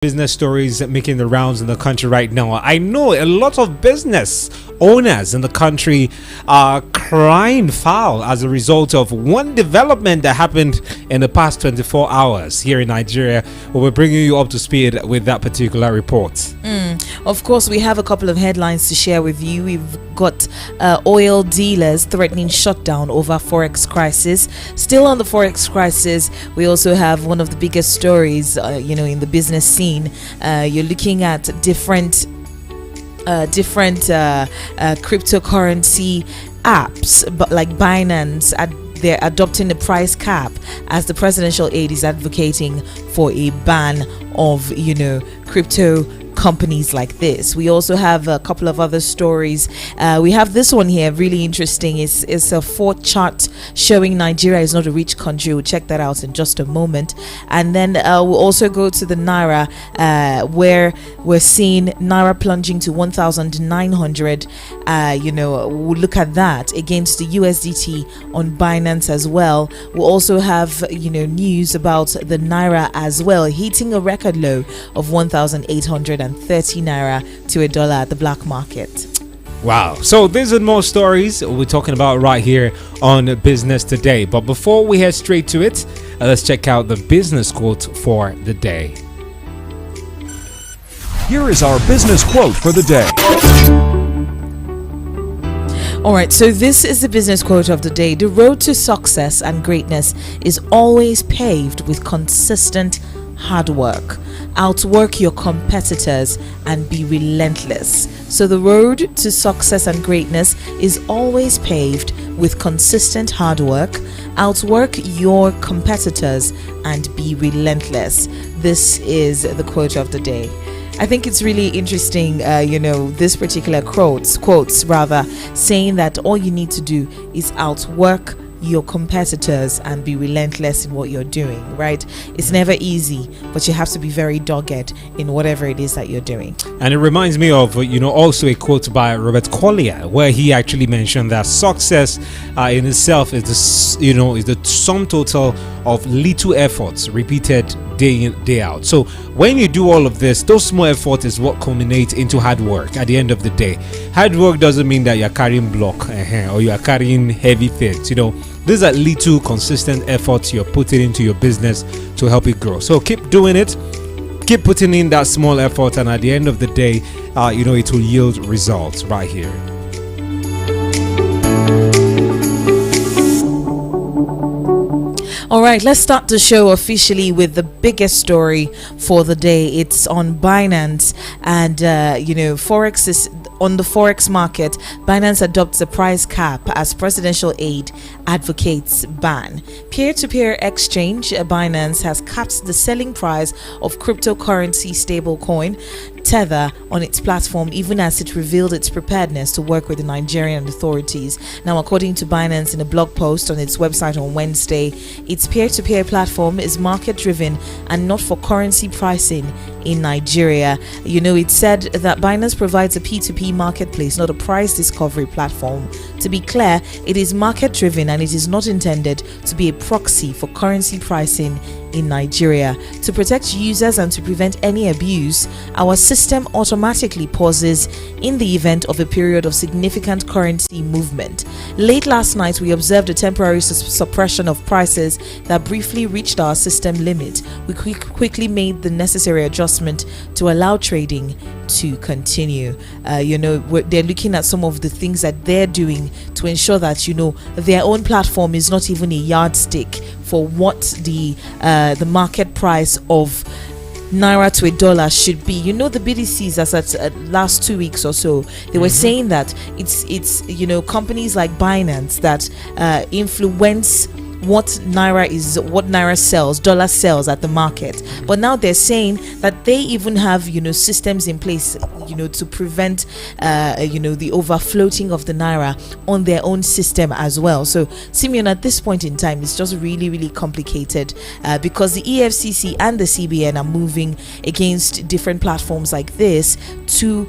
Business stories making the rounds in the country right now. I know a lot of business owners in the country are crying foul as a result of one development that happened in the past 24 hours here in Nigeria. We're bringing you up to speed with that particular report. Of course, we have a couple of headlines to share with you. We've got oil dealers threatening shutdown over Forex crisis. Still on the Forex crisis, we also have one of the biggest stories, in the business scene. You're looking at different cryptocurrency apps, but like Binance, they're adopting the price cap as the presidential aide is advocating for a ban of crypto companies like this. We also have a couple of other stories. We have this one here, really interesting. It's a fourth chart showing Nigeria is not a rich country. We'll check that out in just a moment. And then we'll also go to the Naira, where we're seeing Naira plunging to 1,900. We'll look at that against the USDT on Binance as well. We'll also have news about the Naira as well, hitting a record low of 1,830 Naira to a dollar at the black market. Wow. So these are more stories we're talking about right here on Business Today. But before we head straight to it, let's check out the business quote for the day. Here is our business quote for the day. All right, so this is the business quote of the day. The road to success and greatness is always paved with consistent hard work. Outwork your competitors and be relentless. So the road to success and greatness is always paved with consistent hard work. Outwork your competitors and be relentless. This is the quote of the day. I think it's really interesting, this particular quotes saying that all you need to do is outwork your competitors and be relentless in what you're doing, right? It's never easy, but you have to be very dogged in whatever it is that you're doing. And it reminds me of also a quote by Robert Collier, where he actually mentioned that success in itself is the sum total of little efforts repeated day in, day out. So when you do all of this, those small efforts is what culminates into hard work at the end of the day. Hard work doesn't mean that you're carrying block or you are carrying heavy things. These are little consistent efforts you're putting into your business to help it grow. So keep doing it, keep putting in that small effort, and at the end of the day, it will yield results right here. All right, let's start the show officially with the biggest story for the day. It's on Binance, and Forex is on the Forex market. Binance adopts a price cap as presidential aide advocates ban. Peer-to-peer exchange Binance has capped the selling price of cryptocurrency stablecoin Tether on its platform, even as it revealed its preparedness to work with the Nigerian authorities. Now, according to Binance in a blog post on its website on Wednesday, its peer-to-peer platform is market-driven and not for currency pricing in Nigeria. It said that Binance provides a P2P marketplace, not a price discovery platform. To be clear, it is market-driven and it is not intended to be a proxy for currency pricing in Nigeria. To protect users and to prevent any abuse, our system automatically pauses in the event of a period of significant currency movement. Late last night, we observed a temporary suppression of prices that briefly reached our system limit. We quickly made the necessary adjustment to allow trading to continue. They're looking at some of the things that they're doing to ensure that their own platform is not even a yardstick for what the market price of Naira to a dollar should be. The BDCs as at last 2 weeks or so, they were saying that it's companies like Binance that influence what Naira sells, dollar sells at the market. But now they're saying that they even have systems in place to prevent the overfloating of the Naira on their own system as well. So Simeon, at this point in time, it's just really, really complicated because the EFCC and the CBN are moving against different platforms like this to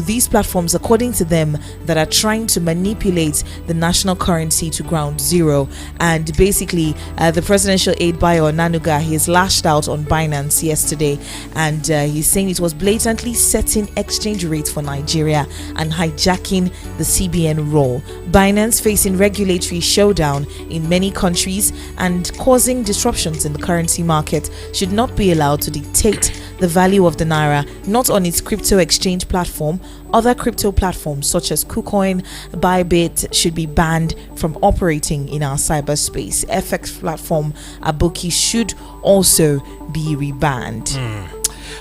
these platforms, according to them, that are trying to manipulate the national currency to ground zero. And basically, the presidential aide Bayo Nanuga, he has lashed out on Binance yesterday, and he's saying it was blatantly setting exchange rates for Nigeria and hijacking the CBN role. Binance facing regulatory showdown in many countries and causing disruptions in the currency market should not be allowed to dictate the value of the naira, not on its crypto exchange platform. Other crypto platforms such as KuCoin, Bybit should be banned from operating in our cyberspace. FX platform Abuja should also be rebanned.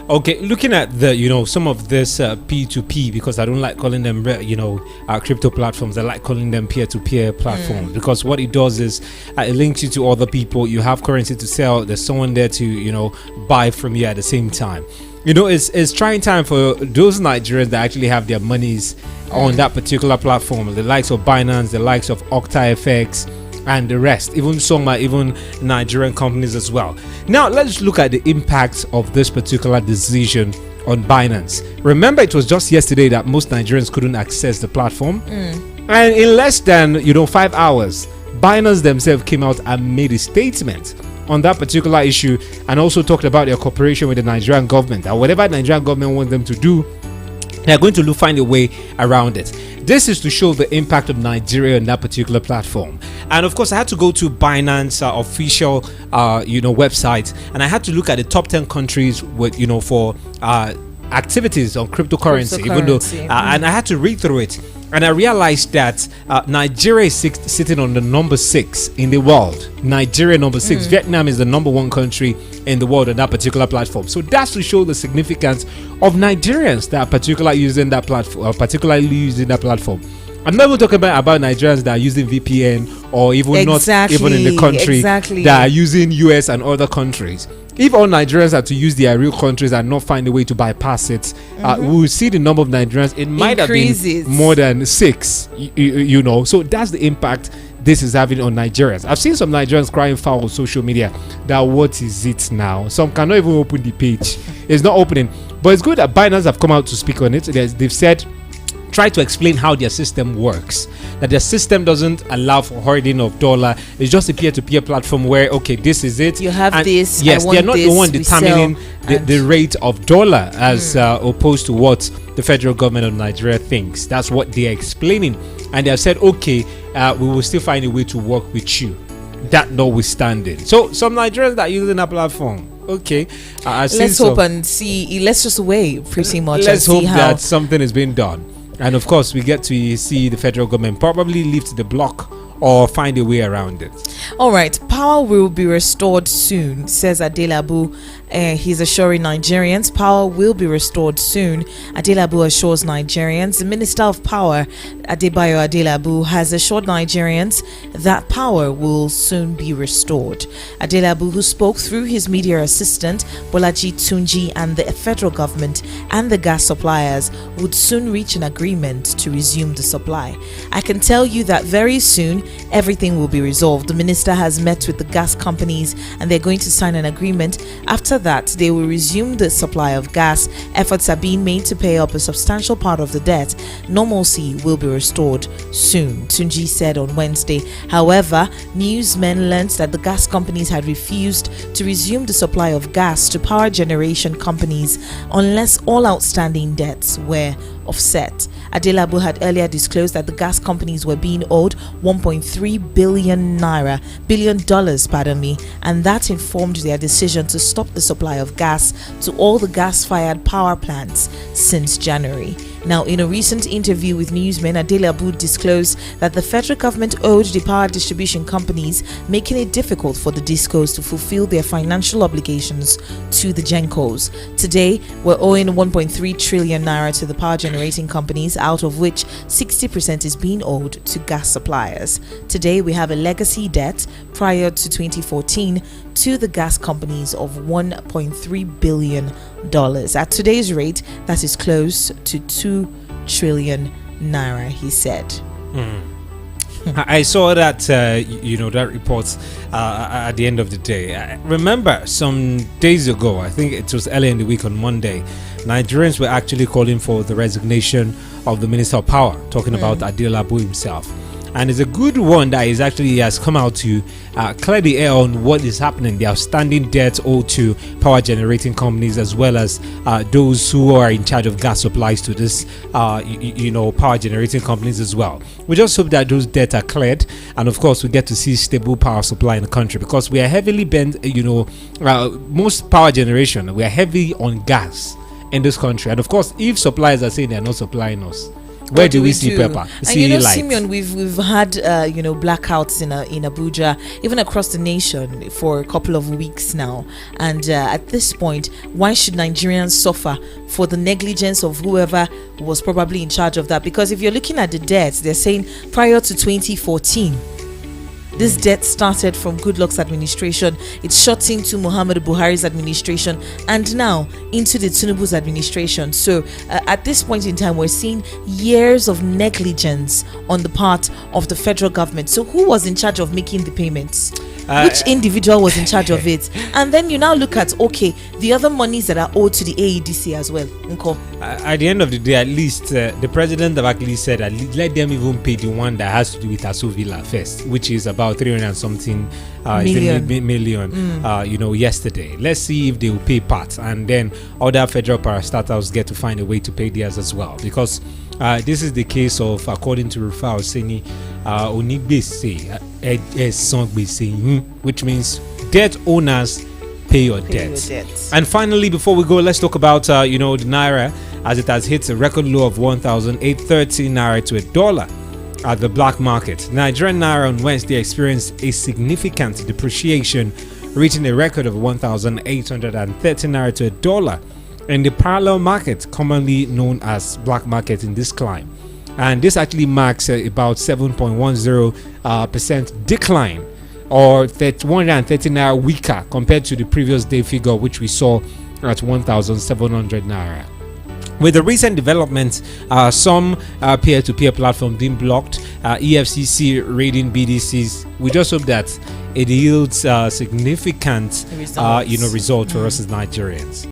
Okay, looking at the some of this P2P, because I don't like calling them crypto platforms. I like calling them peer-to-peer platforms, because what it does is it links you to other people. You have currency to sell. There's someone there to buy from you at the same time. It's trying time for those Nigerians that actually have their monies on that particular platform, the likes of Binance, the likes of OctaFX, and the rest, even Nigerian companies as well. Now let's look at the impact of this particular decision on Binance. Remember, it was just yesterday that most Nigerians couldn't access the platform, and in less than 5 hours, Binance themselves came out and made a statement on that particular issue, and also talked about their cooperation with the Nigerian government, and whatever the Nigerian government wants them to do, they're going to find a way around it. This is to show the impact of Nigeria on that particular platform. And of course, I had to go to Binance official website, and I had to look at the top 10 countries with for activities on cryptocurrency. Even though and I had to read through it, and I realized that Nigeria is sitting on the number 6 in the world. Nigeria number 6. Vietnam is the number 1 country in the world on that particular platform. So that's to show the significance of Nigerians that are particularly using that platform. I'm not even talking about Nigerians that are using VPN, or even not even in the country, that are using US and other countries. If all Nigerians are to use their real countries and not find a way to bypass it, we will see the number of Nigerians. It might increases. Have been more than 6, So that's the impact this is having on Nigerians. I've seen some Nigerians crying foul on social media that what is it now? Some cannot even open the page. It's not opening. But it's good that Binance have come out to speak on it. They've said, try to explain how their system works, that their system doesn't allow for hoarding of dollar. It's just a peer-to-peer platform where, okay, this is it, you have, and this, yes, they're not the one determining the rate of dollar as opposed to what the federal government of Nigeria thinks. That's what they're explaining, and they have said, okay, we will still find a way to work with you, that notwithstanding. So some Nigerians that are using that platform, okay, let's hope and see. Let's just wait, pretty much. Let's hope that something is being done. And of course, we get to see the federal government probably lift the block or find a way around it. All right, power will be restored soon, says Adelabu. He's assuring Nigerians power will be restored soon. Adelabu assures Nigerians. The Minister of Power, Adebayo Adelabu, has assured Nigerians that power will soon be restored. Adelabu, who spoke through his media assistant Bolaji Tunji, and the federal government and the gas suppliers would soon reach an agreement to resume the supply. I can tell you that very soon everything will be resolved. The minister has met with the gas companies and they're going to sign an agreement. After that, they will resume the supply of gas. Efforts are being made to pay up a substantial part of the debt. Normalcy will be restored soon, Tunji said on Wednesday. However, newsmen learned that the gas companies had refused to resume the supply of gas to power generation companies unless all outstanding debts were offset. Adelabu had earlier disclosed that the gas companies were being owed 1.3 billion dollars, and that informed their decision to stop the supply of gas to all the gas-fired power plants since January. Now, in a recent interview with newsmen, Adelabu disclosed that the federal government owed the power distribution companies, making it difficult for the discos to fulfill their financial obligations to the gencos. Today, we're owing 1.3 trillion naira to the power generating companies, out of which 60% is being owed to gas suppliers. Today, we have a legacy debt prior to 2014 to the gas companies of $1.3 billion. At today's rate, that is close to 2 trillion naira, he said. I saw that that report at the end of the day. I remember some days ago, I think it was early in the week on Monday, Nigerians were actually calling for the resignation of the Minister of Power, talking about Adelabu himself. And it's a good one that is actually has come out to clear the air on what is happening, the outstanding debt owed to power generating companies, as well as those who are in charge of gas supplies to this power generating companies as well. We just hope that those debts are cleared, and of course we get to see stable power supply in the country, because we are heavily bent, most power generation, we are heavy on gas in this country. And of course, if suppliers are saying they are not supplying us, where do we see pepper? And Simeon, we've had blackouts in Abuja, even across the nation, for a couple of weeks now. And at this point, why should Nigerians suffer for the negligence of whoever was probably in charge of that? Because if you're looking at the debts, they're saying prior to 2014. This debt started from Goodluck's administration. It shot into Muhammadu Buhari's administration, and now into the Tinubu's administration. So at this point in time, we're seeing years of negligence on the part of the federal government. So who was in charge of making the payments? Which individual was in charge of it? And then you now look at, the other monies that are owed to the AEDC as well. At the end of the day, at least the president have actually said, let them even pay the one that has to do with Aso Villa first, which is about 300 and something million. Yesterday. Let's see if they will pay part, and then other federal parastatals get to find a way to pay theirs as well, because this is the case of, according to Rufai Oseni, which means debt owners pay your debt. And finally, before we go, let's talk about the naira, as it has hit a record low of 1,830 naira to $1 at the black market. Nigerian naira on Wednesday experienced a significant depreciation, reaching a record of 1,830 naira to $1 in the parallel market, commonly known as black market, in this climb. And this actually marks about 7.10% decline, or 130 naira weaker compared to the previous day figure, which we saw at 1,700 naira. With the recent developments, some peer-to-peer platform being blocked, EFCC raiding BDCs, we just hope that it yields significant result for us as Nigerians.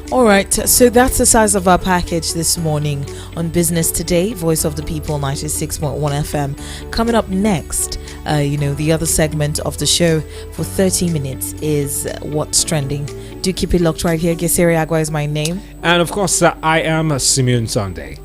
All right, so that's the size of our package this morning on Business Today, Voice of the People, 96.1 FM. Coming up next, the other segment of the show for 30 minutes is What's Trending. Do keep it locked right here. Gesiri Agua is my name. And of course, I am Simeon Sunday.